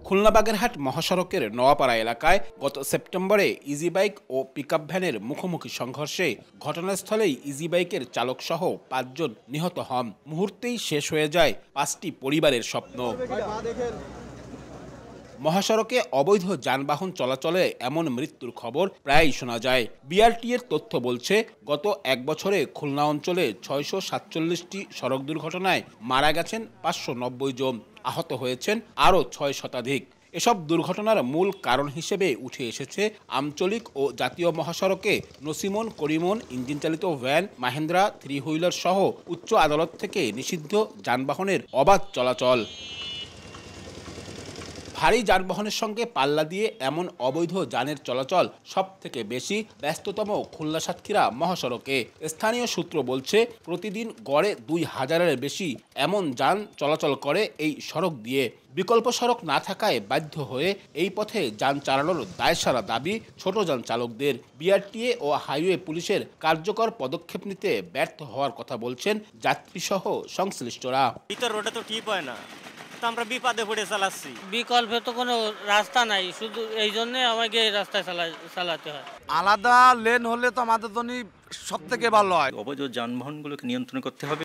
খুলনা বাগেরহাট মহাসড়কের নোয়াপাড়া এলাকায় গত সেপ্টেম্বরে ইজি বাইক ও পিকআপ ভ্যানের মুখোমুখি সংঘর্ষে ঘটনাস্থলেই ইজি বাইকের চালকসহ ৫ জন নিহত হন। মুহূর্তেই শেষ হয়ে যায় ৫টি পরিবারের স্বপ্ন। মহাসড়কে অবৈধ যানবাহন চলাচলে এমন মৃত্যুর খবর প্রায়ই শোনা যায়। বিআরটি এর তথ্য বলছে, গত এক বছরে খুলনা অঞ্চলে ৬৪৭টি সড়ক দুর্ঘটনায় মারা গেছেন ৫৯০ জন, আহত হয়েছেন আরও ৬ শতাধিক। এসব দুর্ঘটনার মূল কারণ হিসেবে উঠে এসেছে আঞ্চলিক ও জাতীয় মহাসড়কে নসিমন করিমন ইঞ্জিনচালিত ভ্যান, মাহেন্দ্রা থ্রি হুইলার সহ উচ্চ আদালত থেকে নিষিদ্ধ যানবাহনের অবাধ চলাচল। ভারী যানবাহনের সঙ্গে পাল্লা দিয়ে এমন অবৈধ যানের চলাচল সব থেকে বেশি ব্যস্ততম খুলনা সাতক্ষীরা মহাসড়কে। স্থানীয় সূত্র বলছে, প্রতিদিন গড়ে ২,০০০-এর বেশি এমন যান চলাচল করে এই সড়ক দিয়ে। বিকল্প সড়ক না থাকায় বাধ্য হয়ে এই পথে যান চালানোর দায়সারা দাবি ছোট যান চালকদের। বিআরটিএ ও হাইওয়ে পুলিশের কার্যকর পদক্ষেপ নিতে ব্যর্থ হওয়ার কথা বলছেন যাত্রীসহ সংশ্লিষ্টরা। ভিতর রোডে তো ঠিক হয় না, আমরা বিপদে পড়ে চালাচ্ছি। বিকল্পে তো কোনো রাস্তা নাই, শুধু এই জন্য আমাকে এই রাস্তায় চালাতে হয়। আলাদা লেন হলে তো আমাদের জন্য সব থেকে ভালো হয়। অবৈধ যানবাহনগুলোকে নিয়ন্ত্রণ করতে হবে।